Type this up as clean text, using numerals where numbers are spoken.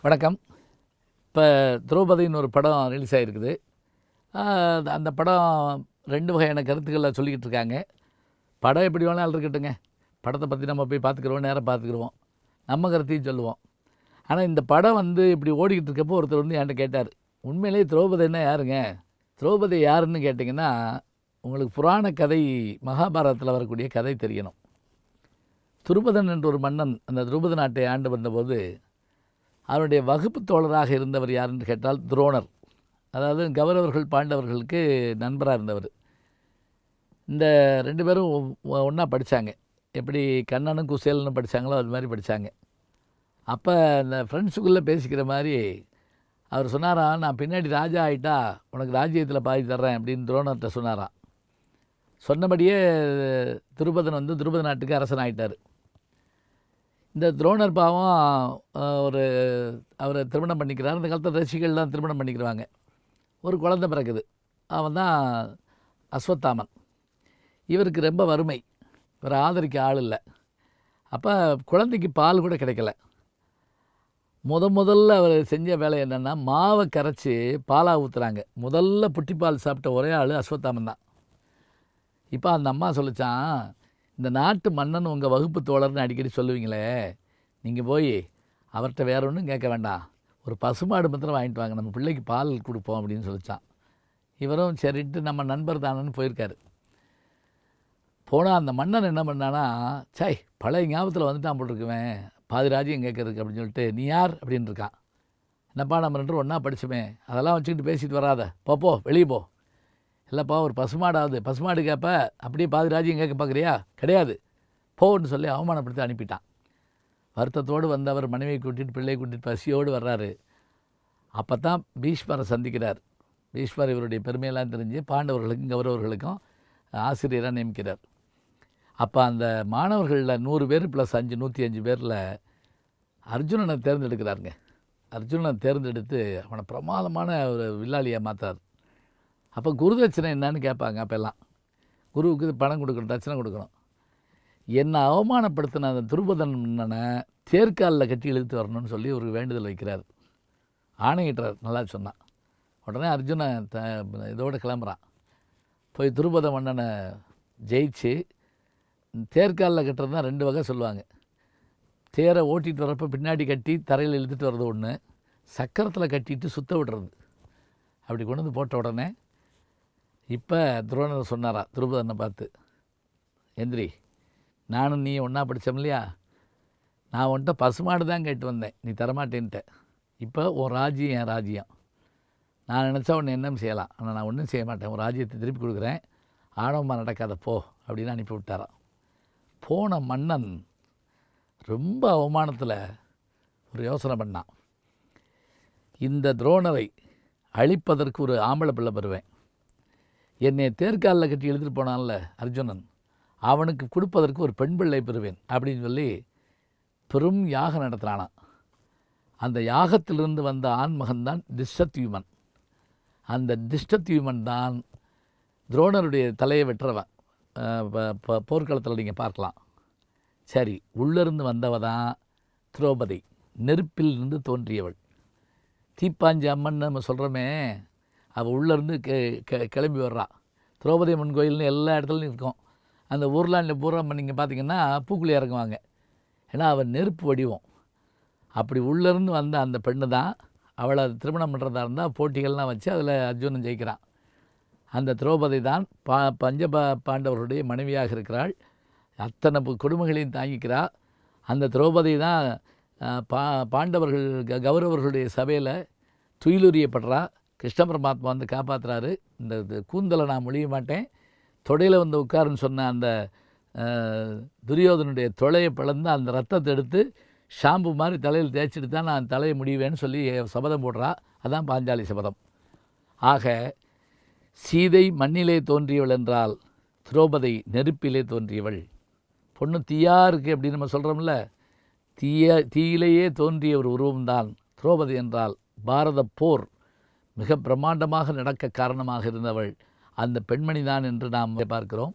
வணக்கம். இப்போ திரௌபதின்னு ஒரு படம் ரிலீஸ் ஆகிருக்குது. அந்த படம் 2 வகையான கருத்துக்களை சொல்லிக்கிட்டு இருக்காங்க. படம் எப்படி வேணாலும் இருக்கட்டுங்க. படத்தை பற்றி நம்ம போய் பார்த்துக்குருவோம், நேராக பார்த்துக்குருவோம், நம்ம கருத்தையும் சொல்லுவோம். ஆனால் இந்த படம் இப்படி ஓடிக்கிட்டு இருக்கப்போ ஒருத்தர் என்கிட்ட கேட்டார், உண்மையிலேயே திரௌபதின்னா யாருங்க? திரௌபதி யாருன்னு கேட்டிங்கன்னா, உங்களுக்கு புராண கதை மகாபாரதத்தில் வரக்கூடிய கதை தெரியணும். துருபதன் என்ற ஒரு மன்னன் அந்த திரௌபதி நாட்டை ஆண்டு வந்தபோது அவருடைய வகுப்பு தோழராக இருந்தவர் யாருன்னு கேட்டால் துரோணர். அதாவது கௌரவர்கள் பாண்டவர்களுக்கு நண்பராக இருந்தவர். இந்த 2 பேரும் ஒன்றா படித்தாங்க. எப்படி கண்ணனும் குசேலனும் படித்தாங்களோ அது மாதிரி படித்தாங்க. அப்போ இந்த ஃப்ரெண்ட்ஸுக்குள்ளே பேசிக்கிற மாதிரி அவர் சொன்னாராம், நான் பின்னாடி ராஜா ஆகிட்டா உனக்கு ராஜ்யத்தில் பாதி தர்றேன் அப்படின்னு துரோணர்கிட்ட சொன்னாராம். சொன்னபடியே துருபதன் துருபத நாட்டுக்கு அரசன் ஆகிட்டார். இந்த துரோணர் பாவம் அவரை திருமணம் பண்ணிக்கிறார். அந்த காலத்தில் ரசிகள்லாம் திருமணம் பண்ணிக்கிறாங்க. ஒரு குழந்தை பிறகுது. அவன் தான் அஸ்வத்தாமன். இவருக்கு ரொம்ப வறுமை, இவரை ஆதரிக்க ஆள் இல்லை. அப்போ குழந்தைக்கு பால் கூட கிடைக்கல. முதல்ல அவர் செஞ்ச வேலை என்னென்னா, மாவை கரைச்சி பாலாக ஊற்றுறாங்க. முதல்ல புட்டிப்பால் சாப்பிட்ட ஒரே ஆள் அஸ்வத்தாமன் தான். இப்போ அந்த அம்மா சொல்லிச்சான், இந்த நாட்டு மன்னன் உங்கள் வகுப்பு தோழர்னு அடிக்கடி சொல்லுவீங்களே, நீங்கள் போய் அவர்கிட்ட வேற ஒன்றும் கேட்க வேண்டாம், ஒரு பசுமாடு மாத்திரம் வாங்கிட்டு வாங்க, நம்ம பிள்ளைக்கு பால் கொடுப்போம் அப்படின்னு சொல்லிச்சான். இவரும் சரின்ட்டு நம்ம நண்பர் தானன்னு போயிருக்காரு. போனால் அந்த மன்னன் என்ன பண்ணானா, சாய் பழைய ஞாபகத்தில் வந்துட்டான் போட்டிருக்குவேன், பாதி ராஜ்யம் கேட்கறதுக்கு அப்படின்னு சொல்லிட்டு, நீ யார் அப்படின்னு இருக்கான். என்னப்பா நம்ம 2 ஒன்றா படிச்சுமே, அதெல்லாம் வச்சுக்கிட்டு பேசிட்டு வராத, போ வெளியே போ. இல்லைப்பா ஒரு பசுமாடு கேட்ப, அப்படியே பாதி ராஜ்யம் கேட்க பார்க்குறியா? கிடையாது, போன்னு சொல்லி அவமானப்படுத்தி அனுப்பிட்டான். வருத்தத்தோடு வந்தவர் மனைவியை கூட்டிகிட்டு பிள்ளையை கூட்டிகிட்டு பசியோடு வர்றாரு. அப்போ தான் பீஷ்மரை சந்திக்கிறார். பீஷ்மர் இவருடைய பெருமையெல்லாம் தெரிஞ்சு பாண்டவர்களுக்கும் கௌரவர்களுக்கும் ஆசிரியராக நியமிக்கிறார். அப்போ அந்த மாணவர்களில் 100 பேர் ப்ளஸ் 5 105 பேரில் அர்ஜுனனை தேர்ந்தெடுக்கிறாருங்க. அர்ஜுனனை தேர்ந்தெடுத்து அவனை பிரமாதமான ஒரு வில்லாளியாக மாற்றார். அப்போ குருதட்சணை என்னன்னு கேட்பாங்க. அப்போல்லாம் குருவுக்கு பணம் கொடுக்கணும், தட்சணை கொடுக்கணும். என்னை அவமானப்படுத்தின அந்த துருபதன் மன்னனை தேர்காலில் கட்டி இழுத்து வரணும்னு சொல்லி ஒரு வேண்டுதல் வைக்கிறார், ஆணையிட்டார். நல்லா சொன்னான். உடனே அர்ஜுனன் இதோடு கிளம்புறான். போய் துருபத மன்னனை ஜெயிச்சு தேர்காலில் கட்டுறது தான் 2 வகை சொல்லுவாங்க. தேரை ஓட்டிகிட்டு வரப்போ பின்னாடி கட்டி தரையில் இழுத்துட்டு வர்றது ஒன்று, சக்கரத்தில் கட்டிட்டு சுத்த விடுறது. அப்படி கொண்டு வந்து போட்ட உடனே இப்போ துரோணர் சொன்னாரா துருபதனை பார்த்து, எந்திரி, நானும் நீ ஒன்றா படித்தோம் இல்லையா, நான் உன்ட்ட பசுமாடு தான் கேட்டு வந்தேன், நீ தரமாட்டேன்ட்ட. இப்போ உன் ராஜ்யம் என் ராஜ்யம், நான் நினச்சா உன்னை என்ன செய்யலாம், ஆனால் நான் ஒன்றும் செய்ய மாட்டேன், உன் ராஜ்யத்தை திருப்பி கொடுக்குறேன், ஆணவமாக நடக்காத போ அப்படின்னு அனுப்பி விட்டாரான். போன மன்னன் ரொம்ப அவமானத்தில் ஒரு யோசனை பண்ணான், இந்த துரோணரை அழிப்பதற்கு ஒரு ஆம்பளை பிள்ளை பெறுவேன், என்னை தேர்காலில் கட்டி எழுதிட்டு போனான்ல அர்ஜுனன், அவனுக்கு கொடுப்பதற்கு ஒரு பெண் பிள்ளை பெறுவேன் அப்படின்னு சொல்லி பெரும் யாகம் நடத்துகிறானான். அந்த யாகத்திலிருந்து வந்த ஆண்மகன்தான் திஷ்டத்யுமன். அந்த திஷ்டத்யுமன் தான் துரோணருடைய தலையை வெட்டுறவன். போர்க்களத்தில் நீங்கள் பார்க்கலாம். சரி, உள்ளிருந்து வந்தவ தான் திரௌபதி, நெருப்பில் இருந்து தோன்றியவள். தீப்பாஞ்சி அம்மன் நம்ம சொல்கிறோமே, அவள் உள்ளேருந்து கிளம்பி வர்றா. திரௌபதி அம்மன் கோயில்னு எல்லா இடத்துலையும் இருக்கும். அந்த ஊர்லாண்டில் பூரா நீங்கள் பார்த்திங்கன்னா பூக்குழி இறங்குவாங்க. ஏன்னா அவள் நெருப்பு வடிவம். அப்படி உள்ளேருந்து வந்த அந்த பெண்ணு தான். அவளை திருமணம் பண்ணுறதா இருந்தால் போட்டிகள்லாம் வச்சு அதில் அர்ஜுனன் ஜெயிக்கிறான். அந்த திரௌபதி தான் பாண்டவர்களுடைய மனைவியாக இருக்கிறாள். அத்தனை கொடுமைகளையும் தாங்கிக்கிறாள். அந்த திரௌபதி தான் பாண்டவர்கள் கௌரவர்களுடைய சபையில் துயிலுரியப்படுறா. கிருஷ்ண பரமாத்மா காப்பாற்றுறாரு. இந்த கூந்தலை நான் மொழிய மாட்டேன், தொடையில் உட்காருன்னு சொன்ன அந்த துரியோதனுடைய தொலையை பிளந்து அந்த ரத்தத்தை எடுத்து ஷாம்பு மாதிரி தலையில் தேய்ச்சிட்டு தான் நான் தலையை முடிவேன்னு சொல்லி சபதம் போடுறா. அதான் பாஞ்சாலி சபதம். ஆக சீதை மண்ணிலே தோன்றியவள் என்றால் திரௌபதி நெருப்பிலே தோன்றியவள். பொண்ணு தீயா இருக்குது அப்படின்னு நம்ம சொல்கிறோம்ல, தீயிலேயே தோன்றிய ஒரு உருவம்தான் திரௌபதி என்றால். பாரத போர் மிக பிரம்மாண்டமாக நடக்க காரணமாக இருந்தவள் அந்த பெண்மணி தான் என்று நாம் பார்க்கிறோம்.